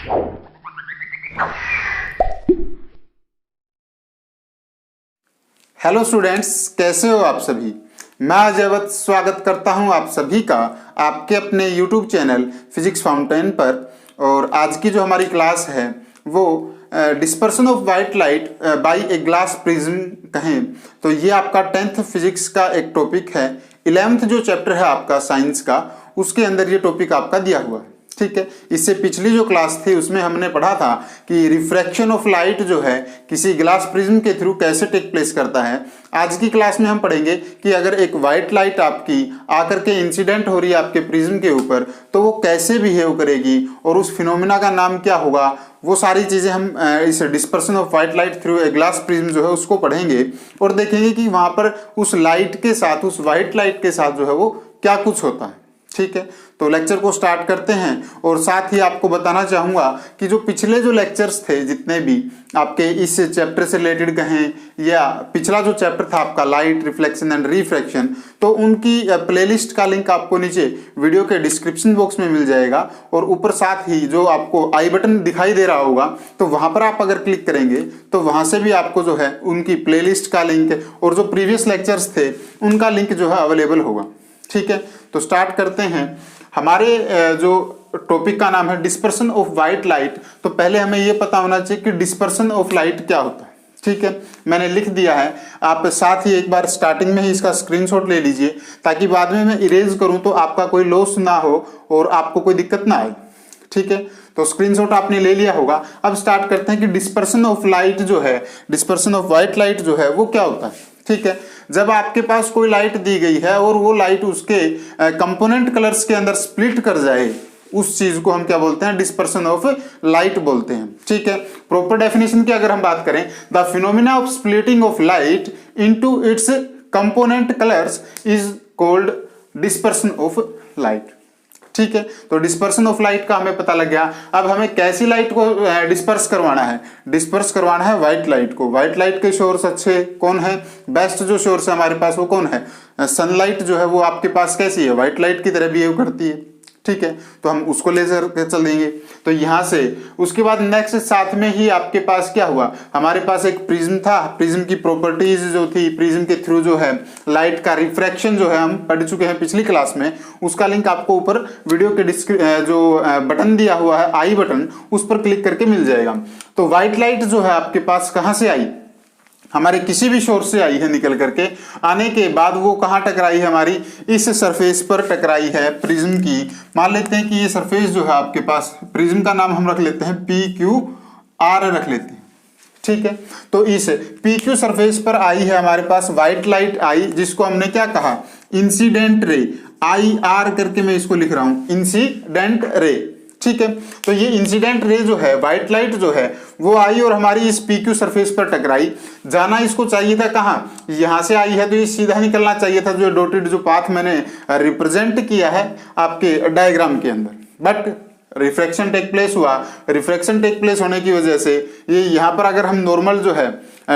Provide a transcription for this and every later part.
Hello students, कैसे हो आप सभी। मैं अजय स्वागत करता हूं आप सभी का आपके अपने यूट्यूब चैनल फिजिक्स फाउंटेन पर। और आज की जो हमारी क्लास है वो dispersion of white light by a glass prism कहें तो ये आपका 10th फिजिक्स का एक टॉपिक है। 11th जो चैप्टर है आपका साइंस का, उसके अंदर ये टॉपिक आपका दिया हुआ है। ठीक है, इससे पिछली जो क्लास थी उसमें हमने पढ़ा था कि रिफ्रैक्शन ऑफ लाइट जो है किसी ग्लास प्रिज्म के थ्रू कैसे टेक प्लेस करता है। आज की क्लास में हम पढ़ेंगे कि अगर एक वाइट लाइट आपकी आकर के इंसिडेंट हो रही है आपके प्रिज्म के ऊपर तो वो कैसे बिहेव करेगी और उस फिनोमिना का नाम क्या होगा। वो सारी चीजें हम इस dispersion of white light through a glass prism जो है उसको पढ़ेंगे और देखेंगे कि वहां पर उस लाइट के साथ, उस वाइट लाइट के साथ जो है वो क्या कुछ होता है। ठीक है, तो लेक्चर को स्टार्ट करते हैं। और साथ ही आपको बताना चाहूंगा कि जो पिछले जो लेक्चर्स थे जितने भी आपके इस चैप्टर से रिलेटेड कहें या पिछला जो चैप्टर था आपका लाइट, रिफ्लेक्शन एंड रिफ्रैक्शन, तो उनकी प्लेलिस्ट का लिंक आपको नीचे वीडियो के डिस्क्रिप्शन बॉक्स में मिल जाएगा। और ऊपर साथ ही जो आपको आई बटन दिखाई दे रहा होगा तो वहां पर आप अगर क्लिक करेंगे तो वहां से भी आपको जो है उनकी प्लेलिस्ट का लिंक और जो प्रीवियस लेक्चर्स थे उनका लिंक जो है अवेलेबल होगा। ठीक है, तो स्टार्ट करते हैं। हमारे जो टॉपिक का नाम है डिस्पर्सन ऑफ वाइट लाइट। तो पहले हमें यह पता होना चाहिए कि डिस्पर्सन ऑफ लाइट क्या होता है। ठीक है, मैंने लिख दिया है, आप साथ ही एक बार स्टार्टिंग में ही इसका स्क्रीनशॉट ले लीजिए ताकि बाद में मैं इरेज करूं तो आपका कोई लॉस ना हो और आपको कोई दिक्कत ना आए। ठीक है, तो स्क्रीनशॉट आपने ले लिया होगा। अब स्टार्ट करते हैं कि डिस्पर्सन ऑफ लाइट जो है, डिस्पर्सन ऑफ वाइट लाइट जो है वो क्या होता है। ठीक है, जब आपके पास कोई लाइट दी गई है और वो लाइट उसके कंपोनेंट कलर्स के अंदर स्प्लिट कर जाए, उस चीज को हम क्या बोलते हैं, डिस्पर्सन ऑफ लाइट बोलते हैं। ठीक है, प्रॉपर डेफिनेशन की अगर हम बात करें, the phenomena of splitting of light into its component colours is called dispersion of light. ठीक है, तो डिस्पर्सन ऑफ लाइट का हमें पता लग गया। अब हमें कैसी लाइट को डिस्पर्स करवाना है, डिस्पर्स करवाना है व्हाइट लाइट को। व्हाइट लाइट के सोर्स अच्छे कौन है, बेस्ट जो सोर्स है हमारे पास वो कौन है, सनलाइट जो है वो आपके पास कैसी है, व्हाइट लाइट की तरह बिहेव करती है। ठीक है, तो हम उसको लेजर के चलेंगे। तो यहां से उसके बाद नेक्स्ट साथ में ही आपके पास क्या हुआ, हमारे पास एक प्रिज्म था। प्रिज्म की प्रॉपर्टीज जो थी, प्रिज्म के थ्रू जो है लाइट का रिफ्रैक्शन जो है हम पढ़ चुके हैं पिछली क्लास में, उसका लिंक आपको ऊपर वीडियो के जो बटन दिया हुआ है आई बटन, उस पर क्लिक करके मिल जाएगा। तो व्हाइट लाइट जो है आपके पास कहां से आई, हमारे किसी भी सोर्स से आई है निकल करके। आने के बाद वो कहाँ टकराई है, हमारी इस सरफेस पर टकराई है प्रिज्म की। मान लेते हैं कि ये सरफेस जो है आपके पास, प्रिज्म का नाम हम रख लेते हैं PQR रख लेते हैं। ठीक है, तो इस PQ सरफेस पर आई है हमारे पास व्हाइट लाइट आई, जिसको हमने क्या कहा, इंसिडेंट रे, IR करके मैं इसको लिख रहा हूं, इंसिडेंट रे। ठीक है, तो ये इंसिडेंट रे जो है, व्हाइट लाइट जो है वो आई और हमारी इस PQ सरफेस पर टकराई। जाना इसको चाहिए था कहाँ, यहां से आई है तो ये सीधा निकलना चाहिए था, जो डॉटेड जो पाथ मैंने रिप्रेजेंट किया है आपके डायग्राम के अंदर। बट रिफ्रैक्शन टेक प्लेस हुआ, रिफ्रैक्शन टेक प्लेस होने की वजह से ये यहाँ पर अगर हम नॉर्मल जो है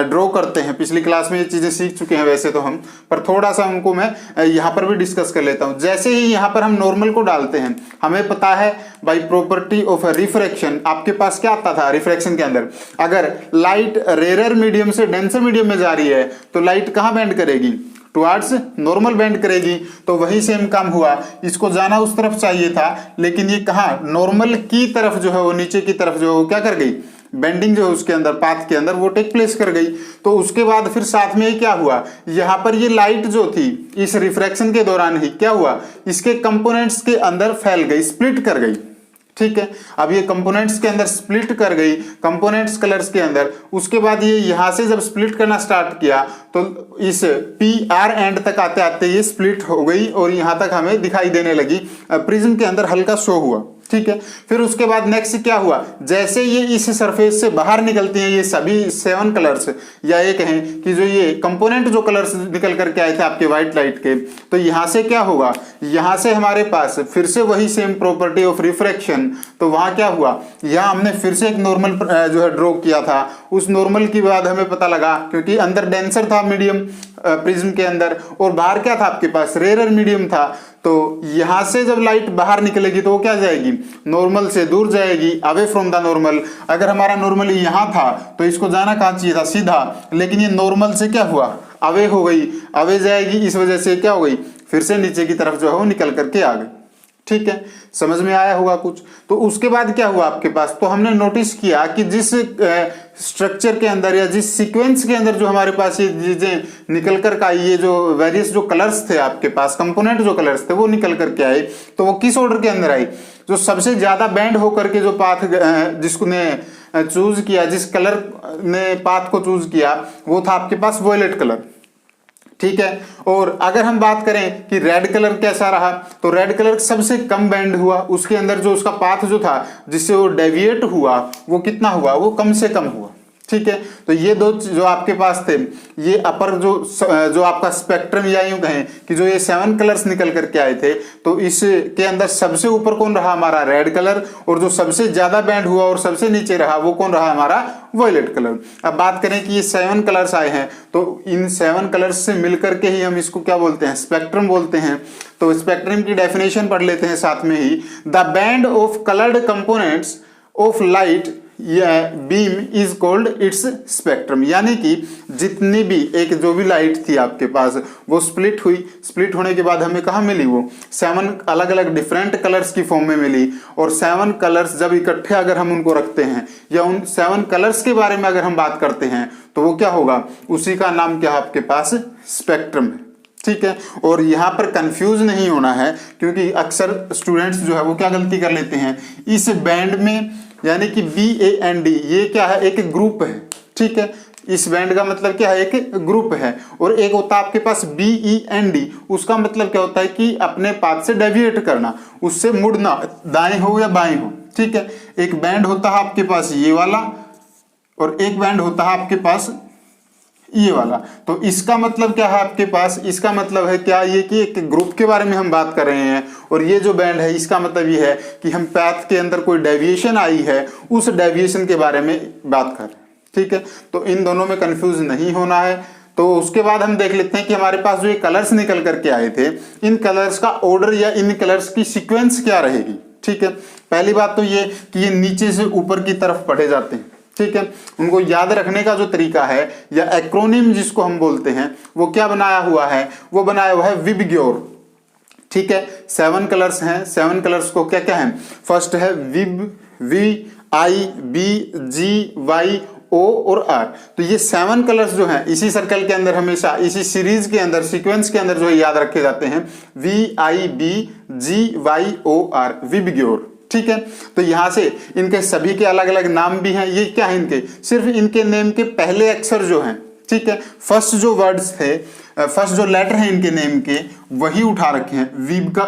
ड्रॉ करते हैं, पिछली क्लास में ये चीजें सीख चुके हैं वैसे तो हम, पर थोड़ा सा उनको मैं यहाँ पर भी डिस्कस कर लेता हूँ। जैसे ही यहाँ पर हम नॉर्मल को डालते हैं, हमें पता है बाय प्रॉपर्टी ऑफ रिफ्रैक्शन, आपके पास क्या आता था रिफ्रैक्शन के अंदर, अगर लाइट रेयर मीडियम से डेंसर मीडियम में जा रही है तो लाइट कहाँ बेंड करेगी, टुवर्ड्स नॉर्मल बेंड करेगी। तो वही सेम काम हुआ, इसको जाना उस तरफ चाहिए था लेकिन ये कहाँ, नॉर्मल की तरफ जो है वो नीचे की तरफ जो है वो क्या कर गई, बेंडिंग जो है उसके अंदर, पाथ के अंदर वो टेक प्लेस कर गई। तो उसके बाद फिर साथ में क्या हुआ, यहाँ पर ये लाइट जो थी इस रिफ्रैक्शन के दौरान ही क्या हुआ, इसके कंपोनेंट्स के अंदर फैल गई, स्प्लिट कर गई। ठीक है, अब ये कंपोनेंट्स के अंदर स्प्लिट कर गई, कंपोनेंट्स कलर्स के अंदर। उसके बाद ये यहां से जब स्प्लिट करना स्टार्ट किया तो इस PR एंड तक आते आते ये स्प्लिट हो गई और यहां तक हमें दिखाई देने लगी, प्रिज्म के अंदर हल्का शो हुआ। ठीक है, फिर उसके बाद नेक्स्ट क्या हुआ, जैसे ये इस सरफेस से बाहर निकलती हैं ये सभी 7 कलर्स, या ये कहें कि जो ये कंपोनेंट जो कलर्स निकल करके आए थे आपके व्हाइट लाइट के, तो यहां से क्या होगा, यहां से हमारे पास फिर से वही सेम प्रॉपर्टी ऑफ रिफ्रैक्शन। तो वहां क्या हुआ, यहां हमने फिर से एक नॉर्मल जो है ड्रॉ किया था, उस नॉर्मल की बाद हमें पता लगा, क्योंकि अंदर डेंसर था मीडियम प्रिज्म के अंदर, और बाहर क्या था आपके पास, रेयर मीडियम था। तो यहां से जब लाइट बाहर निकलेगी तो वो क्या जाएगी, नॉर्मल से दूर जाएगी, अवे फ्रॉम द नॉर्मल। अगर हमारा नॉर्मल यहां था तो इसको जाना कहां चाहिए था, सीधा, लेकिन ये नॉर्मल से क्या हुआ, अवे हो गई, अवे जाएगी, इस वजह से क्या हो गई, फिर से नीचे की तरफ जो है वो निकल करके आ गई। ठीक है, समझ में आया होगा कुछ। तो उसके बाद क्या हुआ आपके पास, तो हमने नोटिस किया कि जिस स्ट्रक्चर के अंदर या जिस सीक्वेंस के अंदर जो हमारे पास ये चीजें निकल कर आई, ये जो वेरियस जो कलर्स थे आपके पास, कंपोनेंट जो कलर्स थे वो निकल करके आए, तो वो किस ऑर्डर के अंदर आई, जो सबसे ज्यादा बैंड होकर के जो पाथ जिसने चूज किया, जिस कलर ने पाथ को चूज किया वो था आपके पास वॉयलेट कलर। ठीक है, और अगर हम बात करें कि रेड कलर कैसा रहा, तो रेड कलर सबसे कम बैंड हुआ, उसके अंदर जो उसका पाथ जो था जिससे वो डेविएट हुआ वो कितना हुआ, वो कम से कम हुआ। ठीक है, तो ये दो जो आपके पास थे, ये अपर जो आपका स्पेक्ट्रम, या यूं कहें कि जो ये 7 कलर्स निकल करके आए थे, तो इसके अंदर सबसे ऊपर कौन रहा, हमारा रेड कलर, और जो सबसे ज्यादा बैंड हुआ और सबसे नीचे रहा वो कौन रहा, हमारा वॉयलेट कलर। अब बात करें कि ये 7 कलर्स आए हैं, तो इन 7 कलर्स से मिलकर के ही हम इसको क्या बोलते हैं, स्पेक्ट्रम बोलते हैं। तो स्पेक्ट्रम की डेफिनेशन पढ़ लेते हैं साथ में ही, the band of coloured components of light beam is called its spectrum. यानी कि जितनी भी एक जो भी लाइट थी आपके पास वो स्प्लिट हुई, स्प्लिट होने के बाद हमें कहाँ मिली, वो 7 अलग अलग डिफरेंट कलर्स की फॉर्म में मिली। और 7 कलर्स जब इकट्ठे अगर हम उनको रखते हैं या उन 7 कलर्स के बारे में अगर हम बात करते हैं तो वो क्या होगा, उसी का नाम क्या है आपके पास, स्पेक्ट्रम है। ठीक है, और यहाँ पर कंफ्यूज नहीं होना है, क्योंकि अक्सर स्टूडेंट्स जो है वो क्या गलती कर लेते हैं, इस बैंड में यानी कि BAND ये क्या है, एक ग्रुप है। ठीक है, इस बैंड का मतलब क्या है, एक ग्रुप है। और एक होता है आपके पास BEND, उसका मतलब क्या होता है कि अपने पाथ से डेविएट करना, उससे मुड़ना, दाएं हो या बाएं हो। ठीक है, एक बैंड होता है आपके पास ये वाला, और एक बैंड होता है आपके पास ये वाला। तो इसका मतलब क्या है आपके पास, इसका मतलब है क्या, ये कि एक ग्रुप के बारे में हम बात कर रहे हैं, और ये जो बैंड है इसका मतलब ये है कि हम पैथ के अंदर कोई डेविएशन आई है उस डेविएशन के बारे में बात कर रहे हैं। ठीक है, तो इन दोनों में कंफ्यूज नहीं होना है। तो उसके बाद हम देख लेते हैं कि हमारे पास जो ये कलर्स निकल करके आए थे, इन कलर्स का ऑर्डर या इन कलर्स की सीक्वेंस क्या रहेगी। ठीक है, पहली बात तो ये कि ये नीचे से ऊपर की तरफ पढ़े जाते हैं। ठीक है, उनको याद रखने का जो तरीका है या एक्रोनिम जिसको हम बोलते हैं वो क्या बनाया हुआ है, वो बनाया हुआ है विबग्योर। ठीक है, 7 कलर्स हैं, 7 कलर्स को क्या क्या है, फर्स्ट है विब, VIBGYO और R। तो ये 7 कलर्स जो हैं इसी सर्कल के अंदर हमेशा, इसी सीरीज के अंदर, सीक्वेंस के अंदर जो है याद रखे जाते हैं, VIBGYOR, विबग्योर। ठीक है, तो यहां से इनके सभी के अलग अलग नाम भी हैं। ये क्या है, इनके सिर्फ इनके नेम के पहले अक्षर जो हैं, ठीक है, फर्स्ट जो वर्ड्स थे, फर्स्ट जो लेटर है इनके नेम के वही उठा रखे हैं। विब का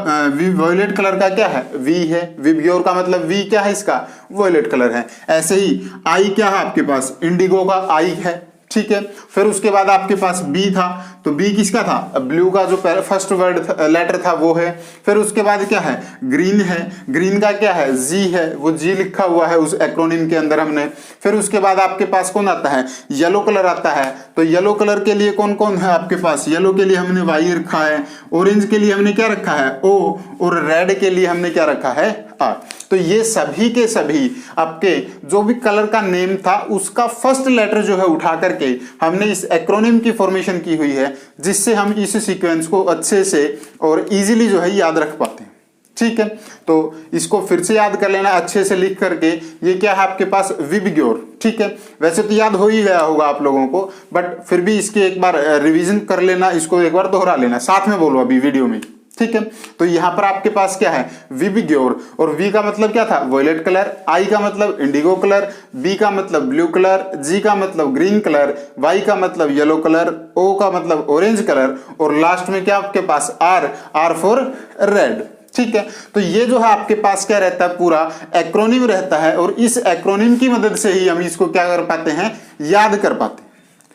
वॉयलेट कलर का क्या है, वी है। विबग्योर का मतलब वी क्या है, इसका वॉयलेट कलर है। ऐसे ही आई क्या है आपके पास, इंडिगो का आई है। ठीक है, फिर उसके बाद आपके पास बी था, तो बी किसका था, ब्लू का जो फर्स्ट वर्ड लेटर था वो है। फिर उसके बाद क्या है, ग्रीन है, ग्रीन का क्या है, जी है, वो जी लिखा हुआ है उस एक्रोनिम के अंदर हमने। फिर उसके बाद आपके पास कौन आता है, येलो कलर आता है। तो येलो कलर के लिए कौन कौन है आपके पास, येलो के लिए हमने वाई रखा है, ऑरेंज के लिए हमने क्या रखा है, ओ, और रेड के लिए हमने क्या रखा है, आर। तो ये सभी के सभी आपके जो भी कलर का नेम था उसका फर्स्ट लेटर जो है उठा करके हमने इस एक्रोनिम की फॉर्मेशन की हुई है, जिससे हम इस सीक्वेंस को अच्छे से और इजीली जो है याद रख पाते हैं। ठीक है, तो इसको फिर से याद कर लेना अच्छे से लिख करके। ये क्या है आपके पास, विबग्योर। ठीक है, वैसे तो याद हो ही गया होगा आप लोगों को, बट फिर भी इसकी एक बार रिवीजन कर लेना, इसको एक बार दोहरा लेना, साथ में बोलो अभी वीडियो में। ठीक है, तो यहां पर आपके पास क्या है, विबग्योर। और वी का मतलब क्या था, वॉयलेट कलर, आई का मतलब इंडिगो कलर, बी का मतलब ब्लू कलर, जी का मतलब ग्रीन कलर, वाई का मतलब येलो कलर, ओ का मतलब ऑरेंज कलर, और लास्ट में क्या आपके पास आर, आर फॉर रेड। ठीक है, तो ये जो है आपके पास क्या रहता है, पूरा एक्रोनिम रहता है, और इस एक्रोनिम की मदद से ही हम इसको क्या कर पाते हैं, याद कर पाते हैं।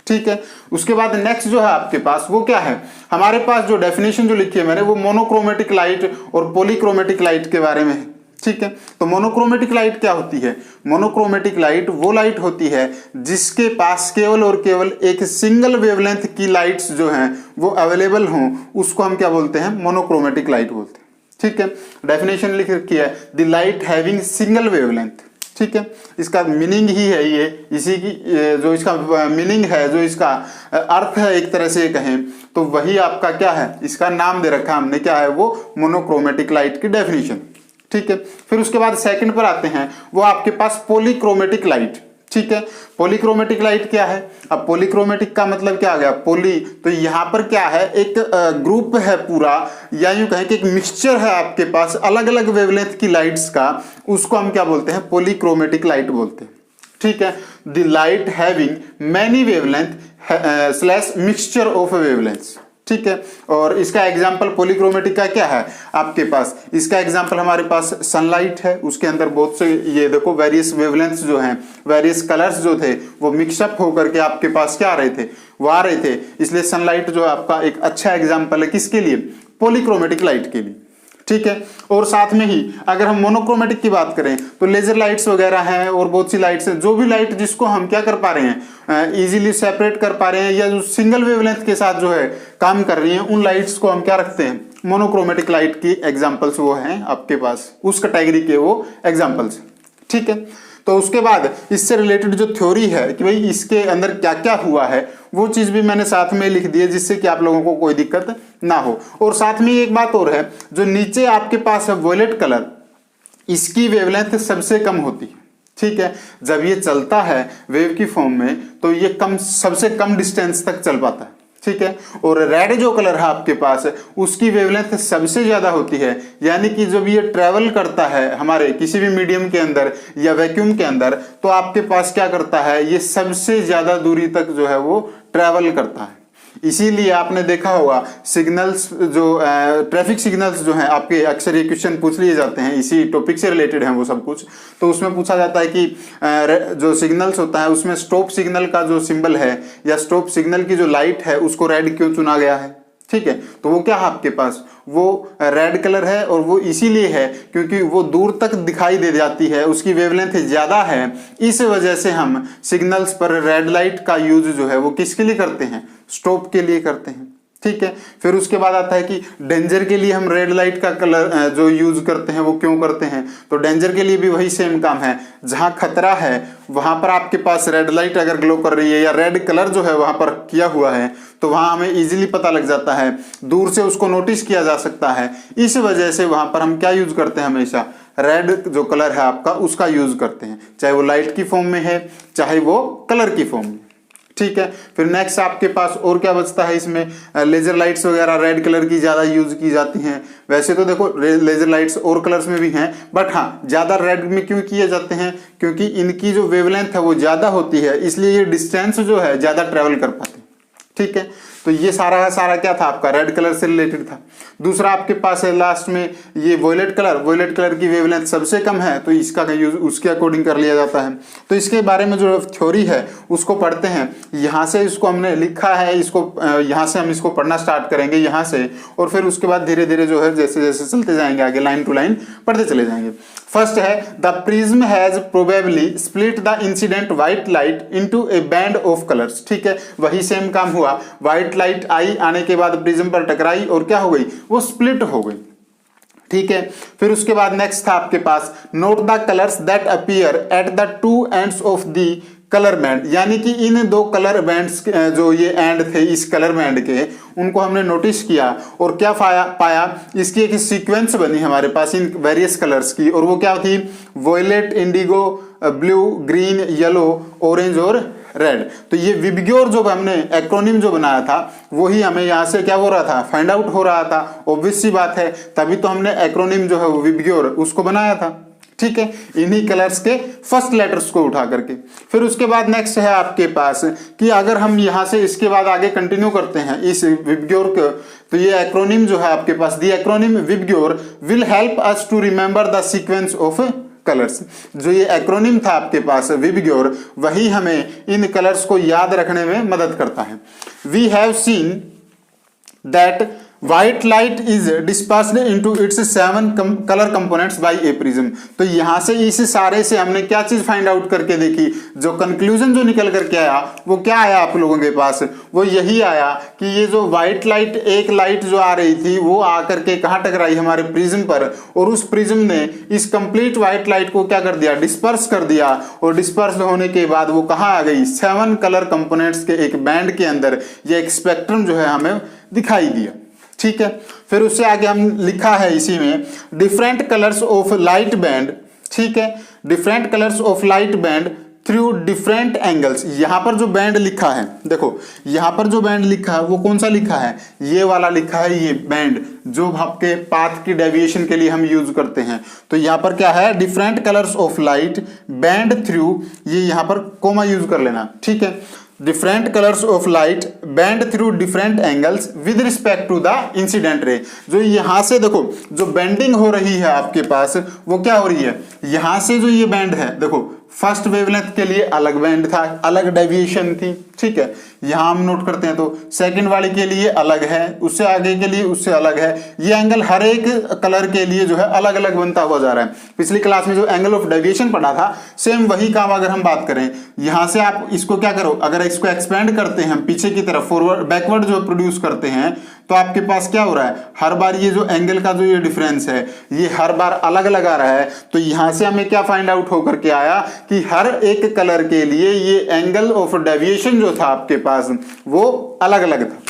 ठीक है, उसके बाद नेक्स्ट जो है आपके पास वो क्या है, हमारे पास जो डेफिनेशन जो लिखी है मैंने वो मोनोक्रोमेटिक लाइट और पॉलीक्रोमेटिक लाइट के बारे में है। ठीक है। तो मोनोक्रोमेटिक लाइट क्या होती है? मोनोक्रोमेटिक लाइट वो लाइट होती है जिसके पास केवल और केवल एक सिंगल वेवलेंथ की लाइट्स जो हैं वो अवेलेबल हों, उसको हम क्या बोलते हैं? मोनोक्रोमेटिक लाइट बोलते हैं। ठीक है, डेफिनेशन लिख रखी है, the light having single wavelength. ठीक है, इसका मीनिंग ही है ये, इसी की जो इसका मीनिंग है, जो इसका अर्थ है एक तरह से कहें तो वही आपका क्या है, इसका नाम दे रखा हमने, क्या है वो? मोनोक्रोमेटिक लाइट की डेफिनेशन। ठीक है, फिर उसके बाद सेकंड पर आते हैं, वो आपके पास पॉलीक्रोमेटिक लाइट। ठीक है, पॉलीक्रोमेटिक लाइट क्या है? अब पॉलीक्रोमेटिक का मतलब क्या आ गया? पॉली, तो यहां पर क्या है? एक ग्रुप है पूरा, या यूं कहें कि एक मिक्सचर है आपके पास अलग अलग वेवलेंथ की लाइट्स का, उसको हम क्या बोलते हैं? पॉलीक्रोमेटिक लाइट बोलते हैं। ठीक है, the light having many wavelength slash mixture of wavelengths. ठीक है, और इसका एग्जाम्पल पॉलीक्रोमेटिक का क्या है आपके पास? इसका एग्जाम्पल हमारे पास सनलाइट है, उसके अंदर बहुत से ये देखो वेरियस वेवलेंथ्स जो हैं, वेरियस कलर्स जो थे वो मिक्सअप होकर के आपके पास क्या आ रहे थे? वो आ रहे थे। इसलिए सनलाइट जो आपका एक अच्छा एग्जाम्पल है, किसके लिए? पॉलीक्रोमेटिक लाइट के लिए। ठीक है, और साथ में ही अगर हम मोनोक्रोमेटिक की बात करें तो लेजर लाइट्स वगैरह हैं और बहुत सी लाइट्स हैं, जो भी लाइट जिसको हम क्या कर पा रहे हैं? इजीली सेपरेट कर पा रहे हैं, या जो सिंगल वेवलेंथ के साथ जो है काम कर रही हैं, उन लाइट्स को हम क्या रखते हैं? मोनोक्रोमेटिक लाइट की एग्जाम्पल्स वो हैं आपके पास, उस कैटेगरी के वो एग्जाम्पल्स। ठीक है, तो उसके बाद इससे रिलेटेड जो थ्योरी है कि भाई इसके अंदर क्या क्या हुआ है, वो चीज भी मैंने साथ में लिख दी है, जिससे कि आप लोगों को कोई दिक्कत ना हो। और साथ में एक बात और है, जो नीचे आपके पास है वॉयलेट कलर, इसकी वेवलेंथ सबसे कम होती है। ठीक है, जब ये चलता है वेव की फॉर्म में तो ये सबसे कम डिस्टेंस तक चल पाता है। ठीक है, और रेड जो कलर है आपके पास उसकी वेवलेंथ सबसे ज्यादा होती है, यानी कि जब ये ट्रेवल करता है हमारे किसी भी मीडियम के अंदर या वैक्यूम के अंदर, तो आपके पास क्या करता है? ये सबसे ज्यादा दूरी तक जो है वो ट्रेवल करता है। इसीलिए आपने देखा होगा सिग्नल्स जो ट्रैफिक सिग्नल्स जो हैं आपके, अक्सर ये क्वेश्चन पूछ लिए जाते हैं, इसी टॉपिक से रिलेटेड हैं वो सब कुछ। तो उसमें पूछा जाता है कि जो सिग्नल्स होता है उसमें स्टॉप सिग्नल का जो सिंबल है या स्टॉप सिग्नल की जो लाइट है उसको रेड क्यों चुना गया है? ठीक है, तो वो क्या है आपके पास? वो रेड कलर है, और वो इसीलिए है क्योंकि वो दूर तक दिखाई दे जाती है, उसकी वेवलेंथ ज्यादा है। इस वजह से हम सिग्नल्स पर रेड लाइट का यूज जो है वो किसके लिए करते हैं? स्टॉप के लिए करते हैं। ठीक है, फिर उसके बाद आता है कि डेंजर के लिए हम रेड लाइट का कलर जो यूज करते हैं वो क्यों करते हैं? तो डेंजर के लिए भी वही सेम काम है, जहां खतरा है वहां पर आपके पास रेड लाइट अगर ग्लो कर रही है या रेड कलर जो है वहां पर किया हुआ है, तो वहां हमें इजीली पता लग जाता है, दूर से उसको नोटिस किया जा सकता है। इस वजह से वहां पर हम क्या यूज करते हैं? हमेशा रेड जो कलर है आपका उसका यूज करते हैं, चाहे वो लाइट की फॉर्म में है चाहे वो कलर की फॉर्म में। ठीक है, फिर नेक्स्ट आपके पास और क्या बचता है? इसमें लेजर लाइट्स वगैरह रेड कलर की ज्यादा यूज की जाती हैं। वैसे तो देखो लेजर लाइट्स और कलर्स में भी हैं, बट हाँ ज्यादा रेड में क्यों किए जाते हैं? क्योंकि इनकी जो वेवलेंथ है वो ज्यादा होती है, इसलिए ये डिस्टेंस जो है ज्यादा ट्रेवल कर पाते हैं। ठीक है, तो ये सारा क्या था आपका? रेड कलर से रिलेटेड था। दूसरा आपके पास है लास्ट में ये वॉयलेट कलर की वेवलेंथ सबसे कम है, तो इसका यूज उसके अकॉर्डिंग कर लिया जाता है। तो इसके बारे में जो थ्योरी है उसको पढ़ते हैं। यहाँ से इसको हमने लिखा है, इसको यहाँ से हम इसको पढ़ना स्टार्ट करेंगे यहाँ से, और फिर उसके बाद धीरे धीरे जो है जैसे जैसे चलते जाएंगे आगे लाइन टू लाइन पढ़ते चले जाएंगे। फर्स्ट है the prism has probably split the incident white light into A band of colours. ठीक है, वही सेम काम हुआ, व्हाइट लाइट आई, आने के बाद प्रिज्म पर टकराई और क्या हो गई? वो स्प्लिट हो गई। ठीक है, फिर उसके बाद नेक्स्ट था आपके पास note the colours that appear at the two ends of the colour band, यानी कि इन दो कलर बैंड्स जो ये एंड थे इस कलर बैंड के, उनको हमने नोटिस किया और क्या पाया? इसकी एक सीक्वेंस बनी हमारे पास इन वेरियस कलर्स की, और वो क्या थी? Violet, indigo, blue, green, yellow, orange और रेड। तो ये विबग्योर जो हमने एक्रोनिम जो बनाया था वही हमें यहाँ से क्या हो रहा था? फाइंड आउट हो रहा था। ऑब्वियस सी बात है, तभी तो हमने एक्रोनिम जो है वो विबग्योर उसको बनाया था। ठीक है, इन्हीं कलर्स के फर्स्ट लेटर्स को उठा करके। फिर उसके बाद नेक्स्ट है आपके पास कि अगर हम यहाँ से इसके बाद आगे कंटिन्यू करते हैं इस विबग्योर को, तो ये एक्रोनिम जो है आपके पास, the acronym VIBGYOR will help us to remember the sequence of colours. जो ये एक्रोनिम था आपके पास विबग्योर, वही हमें इन कलर्स को याद रखने में मदद करता है। We have seen that white light is dispersed into its 7 colour components by a prism. तो यहां से इस सारे से हमने क्या चीज फाइंड आउट करके देखी, जो कंक्लूजन जो निकल करके आया वो क्या आया आप लोगों के पास, वो यही आया कि ये जो व्हाइट लाइट, एक लाइट जो आ रही थी वो आकर के कहां टकराई, हमारे प्रिज्म पर, और उस प्रिज्म ने इस कंप्लीट व्हाइट लाइट को क्या कर दिया, डिस्पर्स कर दिया, और डिस्पर्स होने के बाद वो कहां आ गई, 7 कलर कंपोनेंट्स के एक बैंड के अंदर ये एक स्पेक्ट्रम जो है हमें दिखाई दिया। ठीक है, फिर उससे आगे हम लिखा है इसी में different colours of light band. ठीक है, different colours of light bend through different angles. यहां पर जो बैंड लिखा है, देखो यहां पर जो बैंड लिखा है वो कौन सा लिखा है, ये वाला लिखा है, ये बैंड जो आपके पाथ की डेविएशन के लिए हम यूज करते हैं। तो यहां पर क्या है, different colours of light bend through, ये यहां पर कोमा यूज कर लेना। ठीक है, different colours of light bend through different angles with respect to the incident ray. जो यहां से देखो जो बेंडिंग हो रही है आपके पास वो क्या हो रही है, यहां से जो ये बैंड है, देखो फर्स्ट वेवलेंथ के लिए अलग बैंड था, अलग डेविएशन थी। ठीक है, यहां हम नोट करते हैं, तो सेकंड वाले के लिए अलग है, उससे आगे के लिए उससे अलग है। ये एंगल हर एक कलर के लिए जो है अलग अलग बनता हुआ जा रहा है। पिछली क्लास में जो एंगल ऑफ डेविएशन पढ़ा था, सेम वही काम अगर हम बात करें, यहां से आप इसको क्या करो, अगर इसको एक्सपेंड करते हैं पीछे की तरफ, फॉरवर्ड बैकवर्ड जो प्रोड्यूस करते हैं, तो आपके पास क्या हो रहा है, हर बार ये जो एंगल का जो ये डिफरेंस है ये हर बार अलग अलग आ रहा है। तो यहां से हमें क्या फाइंड आउट होकर के आया कि हर एक कलर के लिए ये एंगल ऑफ डेविएशन जो था आपके पास वो अलग अलग था।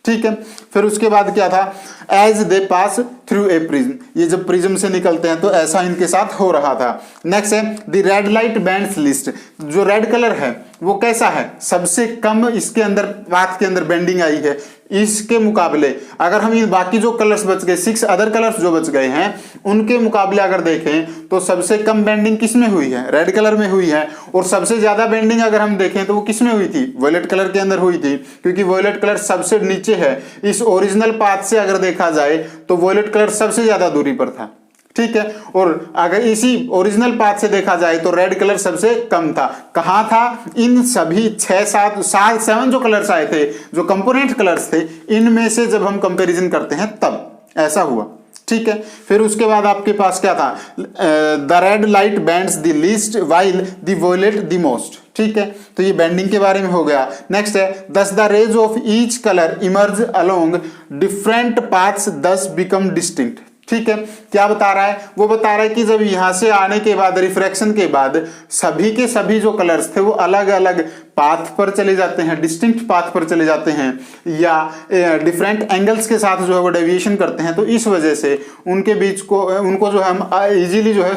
ठीक है, फिर उसके बाद क्या था, as they pass through a prism, ये जब प्रिज्म से निकलते हैं तो ऐसा इनके साथ हो रहा था। नेक्स्ट है the red light bands list. जो रेड कलर है वो कैसा है, सबसे कम इसके अंदर पाथ के अंदर बेंडिंग आई है। इसके मुकाबले अगर हम ये बाकी जो कलर्स बच गए, 6 अदर कलर्स जो बच गए हैं, उनके मुकाबले अगर देखें तो सबसे कम बेंडिंग किस में हुई है, रेड कलर में हुई है। और सबसे ज्यादा बेंडिंग अगर हम देखें तो वो किस में हुई थी, वॉयलेट कलर के अंदर हुई थी, क्योंकि वॉयलेट कलर सबसे नीचे है। इस ओरिजिनल पाथ से अगर देखा जाए तो वॉयलेट कलर सबसे ज्यादा दूरी पर था। ठीक है, और अगर इसी ओरिजिनल पाथ से देखा जाए तो रेड कलर सबसे कम था। कहां था, इन सभी 7 जो कलर्स आए थे, जो कंपोनेंट कलर्स थे, इनमें से जब हम कंपैरिजन करते हैं तब ऐसा हुआ। ठीक है, फिर उसके बाद आपके पास क्या था, the red light bends the least while the violet the most. ठीक है, तो ये बैंडिंग के बारे में हो गया। नेक्स्ट है thus the rays of each colour emerge along different paths thus become distinct. ठीक है, क्या बता रहा है, वो बता रहा है कि जब यहां से आने के बाद, रिफ्रैक्शन के बाद, सभी के सभी जो कलर्स थे वो अलग अलग पाथ पर चले जाते हैं, डिस्टिंक्ट पाथ पर चले जाते हैं, या डिफरेंट एंगल्स के साथ जो है वो डेविएशन करते हैं। तो इस वजह से उनके बीच को, उनको जो है हम इजीली जो है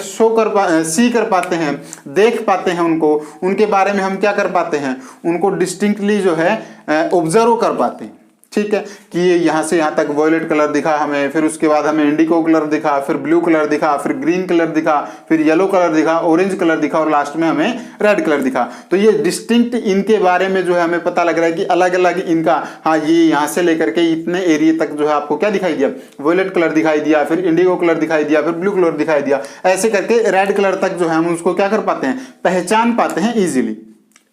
सी कर पाते हैं, देख पाते हैं उनको, उनके बारे में हम क्या कर पाते हैं, उनको डिस्टिंक्टली जो है ऑब्जर्व कर पाते हैं। ठीक है, कि ये यहाँ से यहाँ तक वॉयलेट कलर दिखा हमें, फिर उसके बाद हमें इंडिगो कलर दिखा, फिर ब्लू कलर दिखा, फिर ग्रीन कलर दिखा, फिर येलो कलर दिखा, ऑरेंज कलर दिखा, और लास्ट में हमें रेड कलर दिखा। तो ये डिस्टिंक्ट इनके बारे में जो है हमें पता लग रहा है कि अलग अलग इनका, हाँ ये यहाँ से लेकर के इतने एरिया तक जो है आपको क्या दिखाई दिया, वॉयलेट कलर दिखाई दिया, फिर इंडिगो कलर दिखाई दिया, फिर ब्लू कलर दिखाई दिया, ऐसे करके रेड कलर तक जो है हम उसको क्या कर पाते हैं, पहचान पाते हैं इजीली।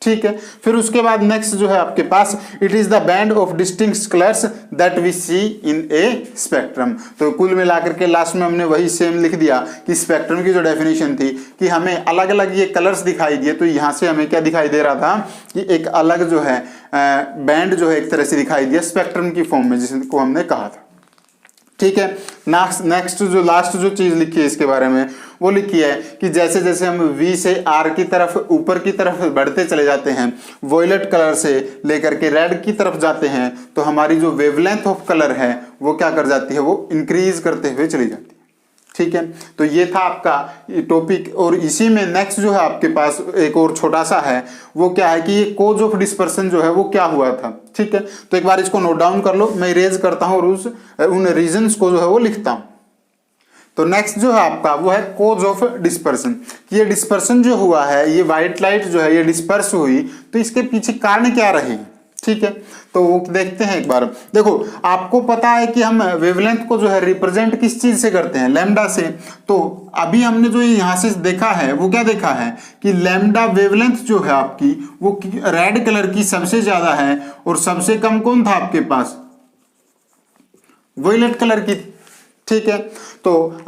ठीक है, फिर उसके बाद नेक्स्ट जो है आपके पास, it is the band of distinct colours that we see in a spectrum. तो कुल मिलाकर के लास्ट में हमने वही सेम लिख दिया कि स्पेक्ट्रम की जो डेफिनेशन थी कि हमें अलग अलग ये कलर्स दिखाई दिए, तो यहां से हमें क्या दिखाई दे रहा था कि एक अलग जो है बैंड जो है एक तरह से दिखाई दिया स्पेक्ट्रम की फॉर्म में, जिसको हमने कहा था। ठीक है, नेक्स्ट जो लास्ट जो चीज लिखी है इसके बारे में, वो लिखी है कि जैसे जैसे हम V से R की तरफ, ऊपर की तरफ बढ़ते चले जाते हैं, वॉयलेट कलर से लेकर के रेड की तरफ जाते हैं, तो हमारी जो वेवलेंथ ऑफ कलर है वो क्या कर जाती है, वो इंक्रीज करते हुए चली जाती है। ठीक है, तो ये था आपका टॉपिक। और इसी में नेक्स्ट जो है आपके पास एक और छोटा सा है, वो क्या है कि ये कोज ऑफ डिस्पर्सन जो है वो क्या हुआ था। ठीक है, तो एक बार इसको नोट डाउन कर लो, मैं इरेज करता हूं और उन रीजंस को जो है वो लिखता हूं। तो नेक्स्ट जो है आपका वो है कोज ऑफ डिस्पर्सन। ये डिस्पर्सन जो हुआ है, ये व्हाइट लाइट जो है ये डिस्पर्स हुई, तो इसके पीछे कारण क्या रहे। ठीक है, तो वो देखते हैं एक बार। देखो आपको पता है कि हम वेवलेंथ को जो है रिप्रेजेंट किस चीज से करते हैं, लैम्डा से। तो अभी हमने जो यहां से देखा है वो क्या देखा है कि लैम्डा वेवलेंथ जो है आपकी वो रेड कलर की सबसे ज्यादा है, और सबसे कम कौन था आपके पास, वोयलेट कलर की थी। ठीक है, तो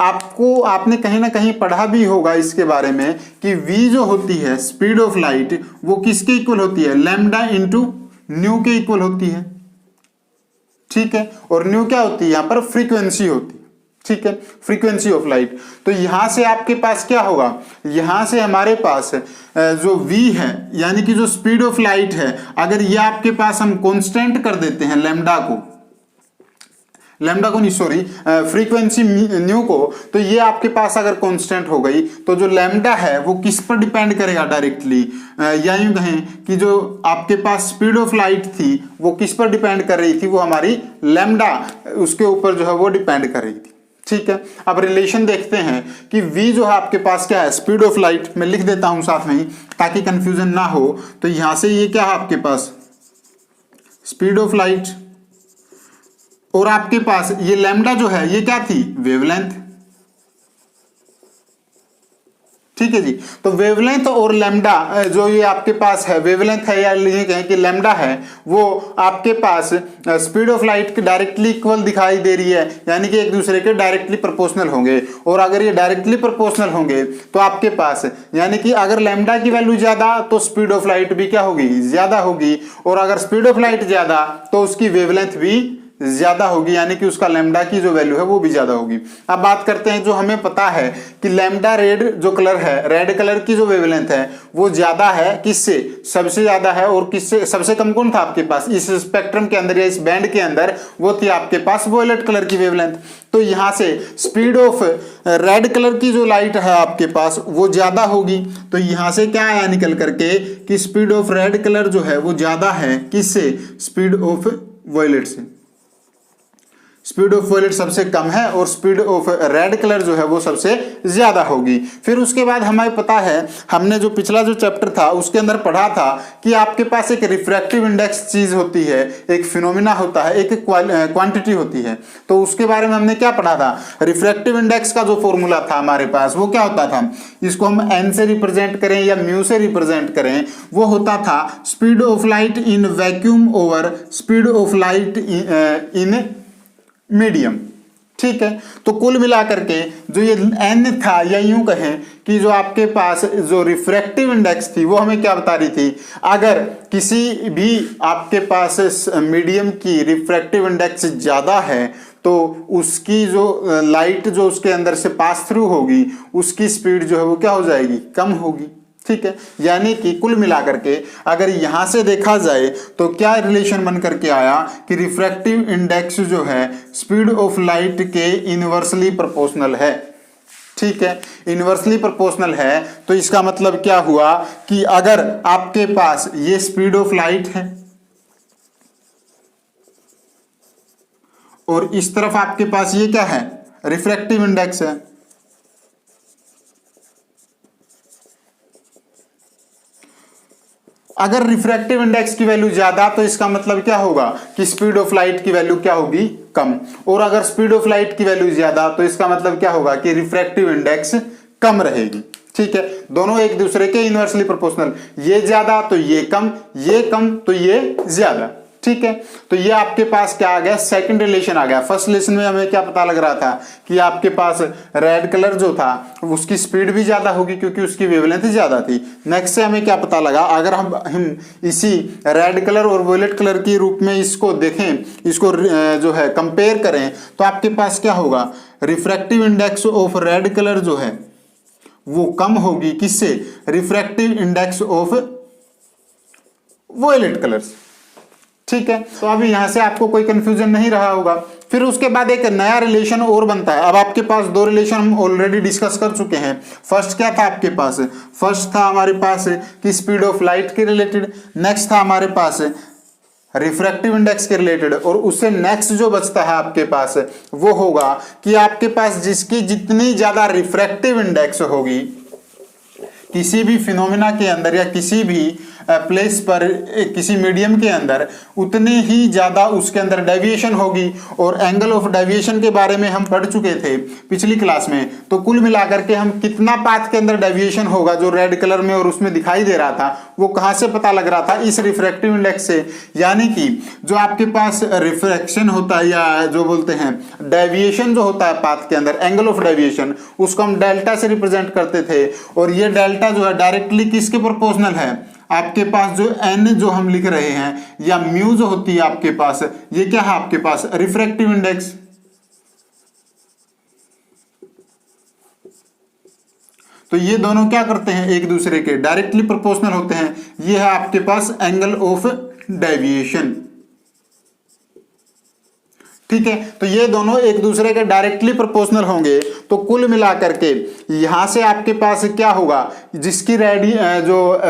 आपने कहीं ना कहीं पढ़ा भी होगा इसके बारे में कि v जो होती है स्पीड ऑफ लाइट वो किसके इक्वल होती है, लैम्डा इंटू न्यू के इक्वल होती है। ठीक है, और न्यू क्या होती है यहां पर, फ्रीक्वेंसी होती है। ठीक है, फ्रीक्वेंसी ऑफ लाइट। तो यहां से आपके पास क्या होगा, यहां से हमारे पास जो v है यानी कि जो स्पीड ऑफ लाइट है, अगर ये आपके पास हम कांस्टेंट कर देते हैं लैम्डा को नहीं सॉरी फ्रीक्वेंसी न्यू को, तो ये आपके पास अगर कांस्टेंट हो गई तो जो लैम्डा है वो किस पर डिपेंड करेगा डायरेक्टली, या यूं कहें कि जो आपके पास स्पीड ऑफ लाइट थी वो किस पर डिपेंड कर रही थी, वो हमारी लैम्डा उसके ऊपर जो है वो डिपेंड कर रही थी। ठीक है, अब रिलेशन देखते हैं कि v जो है आपके पास क्या है, स्पीड ऑफ लाइट। मैं लिख देता हूं साथ में ही ताकि कंफ्यूजन ना हो। तो यहां से ये क्या है आपके पास, स्पीड ऑफ लाइट, और आपके पास ये लैम्डा जो है ये क्या थी, वेवलेंथ। ठीक है जी, तो वेवलेंथ और लैम्डा जो ये आपके पास है, वेवलेंथ है या ये कहें कि लैम्डा है, वो आपके पास स्पीड ऑफ लाइट के डायरेक्टली इक्वल दिखाई दे रही है, यानी कि एक दूसरे के डायरेक्टली प्रोपोर्शनल होंगे। और अगर ये डायरेक्टली प्रोपोर्शनल होंगे तो आपके पास यानी कि अगर लैम्डा की वैल्यू ज्यादा तो स्पीड ऑफ लाइट भी क्या होगी, ज्यादा होगी, और अगर स्पीड ऑफ लाइट ज्यादा तो उसकी वेवलेंथ भी ज्यादा होगी, यानी कि उसका लैम्डा की जो वैल्यू है वो भी ज्यादा होगी। अब बात करते हैं, जो हमें पता है कि लैम्डा रेड जो कलर है, रेड कलर की जो वेवलेंथ है वो ज्यादा है किससे, सबसे ज्यादा है, और किससे सबसे कम कौन था आपके पास इस स्पेक्ट्रम के अंदर या इस बैंड के अंदर, वो थी आपके पास वोयलेट कलर की वेवलेंथ। तो यहां से स्पीड ऑफ रेड कलर की जो लाइट है आपके पास वो ज्यादा होगी। तो यहां से क्या आया निकल करके कि स्पीड ऑफ रेड कलर जो है वो ज्यादा है किससे, स्पीड ऑफ वोयलेट से। स्पीड ऑफ वोयलेट सबसे कम है और स्पीड ऑफ रेड कलर जो है वो सबसे ज्यादा होगी। फिर उसके बाद हमें पता है, हमने जो पिछला जो चैप्टर था उसके अंदर पढ़ा था कि आपके पास एक रिफ्रैक्टिव इंडेक्स चीज होती है, एक फिनोमिना होता है, एक क्वांटिटी होती है। तो उसके बारे में हमने क्या पढ़ा था, रिफ्रैक्टिव इंडेक्स का जो फॉर्मूला था हमारे पास वो क्या होता था, इसको हम एन से रिप्रेजेंट करें या म्यू से रिप्रेजेंट करें, वो होता था speed of light in vacuum over speed of light in medium. ठीक है, तो कुल मिलाकर के जो ये n था, या यूं कहें कि जो आपके पास जो रिफ्रैक्टिव इंडेक्स थी वो हमें क्या बता रही थी, अगर किसी भी आपके पास मीडियम की रिफ्रैक्टिव इंडेक्स ज्यादा है तो उसकी जो लाइट जो उसके अंदर से पास थ्रू होगी उसकी स्पीड जो है वो क्या हो जाएगी, कम होगी। ठीक है, यानी कि कुल मिलाकर के अगर यहां से देखा जाए तो क्या रिलेशन बन करके आया कि रिफ्रैक्टिव इंडेक्स जो है स्पीड ऑफ लाइट के इनवर्सली प्रोपोर्शनल है। ठीक है, इनवर्सली प्रोपोर्शनल है, तो इसका मतलब क्या हुआ कि अगर आपके पास ये स्पीड ऑफ लाइट है और इस तरफ आपके पास ये क्या है, रिफ्रैक्टिव इंडेक्स है, अगर रिफ्रैक्टिव इंडेक्स की वैल्यू ज्यादा तो इसका मतलब क्या होगा कि स्पीड ऑफ लाइट की वैल्यू क्या होगी, कम। और अगर स्पीड ऑफ लाइट की वैल्यू ज्यादा तो इसका मतलब क्या होगा कि रिफ्रैक्टिव इंडेक्स कम रहेगी। ठीक है, दोनों एक दूसरे के इनवर्सली प्रोपोर्शनल, ये ज्यादा तो ये कम तो ये ज्यादा। ठीक है, तो ये आपके पास क्या आ गया, सेकंड रिलेशन आ गया। फर्स्ट रिलेशन में हमें क्या पता लग रहा था कि आपके पास रेड कलर जो था उसकी स्पीड भी ज्यादा होगी क्योंकि उसकी वेवलेंथ ज्यादा थी। नेक्स्ट से हमें क्या पता लगा, अगर हम इसी रेड कलर और वोयलेट कलर के रूप में इसको देखें, इसको जो है कंपेयर करें, तो आपके पास क्या होगा, refractive index of red colour जो है वो कम होगी किससे, रिफ्रैक्टिव इंडेक्स ऑफ वोयलेट कलर्स। ठीक है, तो अभी यहां से आपको कोई कंफ्यूजन नहीं रहा होगा। फिर उसके बाद एक नया रिलेशन और बनता है। अब आपके पास दो रिलेशन हम ऑलरेडी डिस्कस कर चुके हैं। फर्स्ट क्या था आपके पास, फर्स्ट था हमारे पास कि स्पीड ऑफ लाइट के रिलेटेड, नेक्स्ट था हमारे पास रिफ्रैक्टिव इंडेक्स के रिलेटेड, और उससे नेक्स्ट जो बचता है आपके पास वो होगा कि आपके पास जिसकी जितनी ज्यादा रिफ्रैक्टिव इंडेक्स होगी किसी भी फिनोमिना के अंदर या किसी भी प्लेस पर किसी मीडियम के अंदर उतने ही ज़्यादा उसके अंदर डेविएशन होगी। और एंगल ऑफ डेविएशन के बारे में हम पढ़ चुके थे पिछली क्लास में। तो कुल मिलाकर के हम कितना पाथ के अंदर डेविएशन होगा जो रेड कलर में और उसमें दिखाई दे रहा था, वो कहाँ से पता लग रहा था? इस रिफ्रैक्टिव इंडेक्स से। यानी कि जो आपके पास रिफ्रैक्शन होता है या जो बोलते हैं डेविएशन जो होता है पाथ के अंदर, एंगल ऑफ डेविएशन, उसको हम डेल्टा से रिप्रेजेंट करते थे। और ये डेल्टा जो है डायरेक्टली किसके प्रोपोर्शनल है? आपके पास जो n जो हम लिख रहे हैं या म्यू जो होती है आपके पास, ये क्या है आपके पास? Refractive index. तो ये दोनों क्या करते हैं? एक दूसरे के डायरेक्टली प्रोपोर्शनल होते हैं। ये है आपके पास एंगल ऑफ डेविएशन। ठीक है, तो ये दोनों एक दूसरे के डायरेक्टली प्रोपोर्शनल होंगे। तो कुल मिलाकर के यहां से आपके पास क्या होगा? जिसकी जो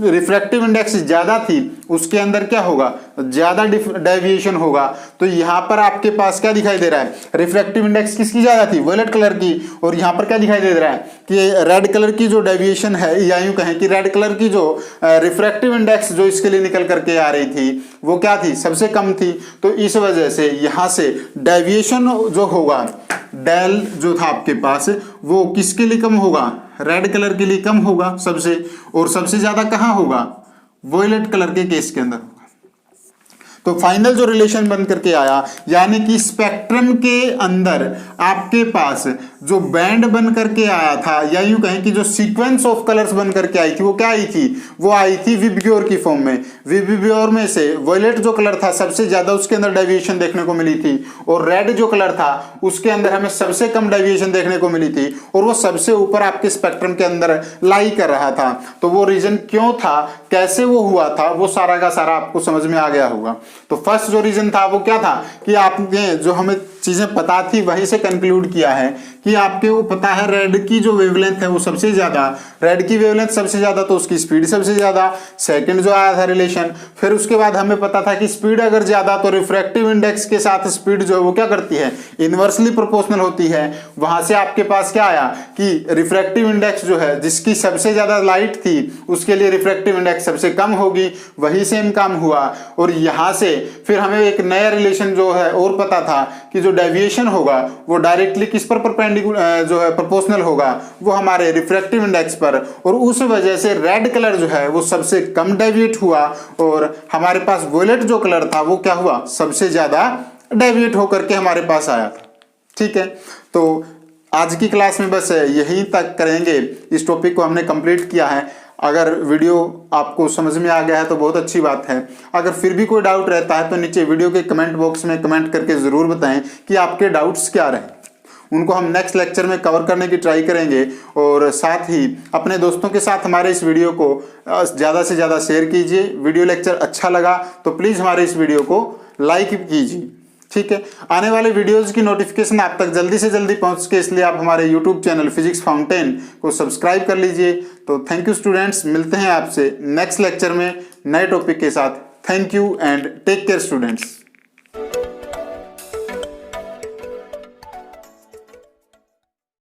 रिफ्रैक्टिव इंडेक्स ज्यादा थी उसके अंदर क्या होगा? ज्यादा डेविएशन होगा। तो यहां पर आपके पास क्या दिखाई दे रहा है? रिफ्रैक्टिव इंडेक्स किसकी ज्यादा थी? वॉयलेट कलर की। और यहां पर क्या दिखाई दे रहा है कि रेड कलर की जो डेविएशन है, या यूं कहें कि रेड कलर की जो रिफ्रैक्टिव इंडेक्स जो इसके लिए निकल करके आ रही थी वो क्या थी? सबसे कम थी। तो इस वजह से यहां से डेविएशन जो होगा, डेल जो था आपके पास, वो किसके लिए कम होगा? रेड कलर के लिए कम होगा सबसे। और सबसे ज्यादा कहां होगा? वॉयलेट कलर के केस के अंदर। तो फाइनल जो रिलेशन बन करके आया, यानी कि स्पेक्ट्रम के अंदर आपके पास जो बैंड बन करके आया था, या यूं कहें कि जो सीक्वेंस ऑफ कलर्स बन करके आई थी, वो क्या आई थी? वो आई थी विबग्योर की फॉर्म में। विबग्योर में से वॉयलेट जो कलर था सबसे ज्यादा उसके अंदर डेविएशन देखने को मिली थी, और रेड जो कलर था उसके अंदर हमें सबसे कम डेविएशन देखने को मिली थी, और वो सबसे ऊपर आपके स्पेक्ट्रम के अंदर लाई कर रहा था। तो वो रीजन क्यों था, कैसे वो हुआ था, वो सारा का सारा आपको समझ में आ गया होगा। तो फर्स्ट जो रीजन था वो क्या था कि आपने जो हमें चीजें पता थी वहीं से कंक्लूड किया है कि आपके वो पता है रेड की जो वेवलेंथ है वो सबसे ज्यादा, रेड की वेवलेंथ सबसे ज्यादा तो उसकी स्पीड सबसे ज्यादा। सेकंड जो आया था रिलेशन, फिर उसके बाद हमें पता था कि स्पीड अगर ज्यादा तो रिफ्रैक्टिव इंडेक्स के साथ स्पीड जो है वो क्या करती है? इनवर्सली प्रोपोर्शनल होती है। वहां से आपके पास क्या आया कि रिफ्रैक्टिव इंडेक्स जो है जिसकी सबसे ज्यादा लाइट थी उसके लिए रिफ्रैक्टिव इंडेक्स सबसे कम होगी। वही सेम काम हुआ। और यहां से फिर हमें एक नया रिलेशन जो है और पता था कि जो डेविएशन होगा वो डायरेक्टली किस पर परपेंडिकुलर जो है प्रोपोर्शनल होगा? वो हमारे रिफ्रैक्टिव इंडेक्स पर। और उस वजह से रेड कलर जो है वो सबसे कम डेविएट हुआ, और हमारे पास वॉयलेट जो कलर था वो क्या हुआ? सबसे ज्यादा डेविएट होकर के हमारे पास आया था। ठीक है, तो आज की क्लास में बस यहीं तक करेंगे। इस टॉपिक को हमने कंप्लीट किया है। अगर वीडियो आपको समझ में आ गया है तो बहुत अच्छी बात है। अगर फिर भी कोई डाउट रहता है तो नीचे वीडियो के कमेंट बॉक्स में कमेंट करके ज़रूर बताएं कि आपके डाउट्स क्या रहे। उनको हम नेक्स्ट लेक्चर में कवर करने की ट्राई करेंगे। और साथ ही अपने दोस्तों के साथ हमारे इस वीडियो को ज़्यादा से ज़्यादा शेयर कीजिए। वीडियो लेक्चर अच्छा लगा तो प्लीज़ हमारे इस वीडियो को लाइक कीजिए। ठीक है, आने वाले वीडियोस की नोटिफिकेशन आप तक जल्दी से जल्दी पहुंच सके इसलिए आप हमारे यूट्यूब चैनल फिजिक्स फाउंटेन को सब्सक्राइब कर लीजिए। तो थैंक यू स्टूडेंट्स, मिलते हैं आपसे नेक्स्ट लेक्चर में नए टॉपिक के साथ। Thank you and take care students.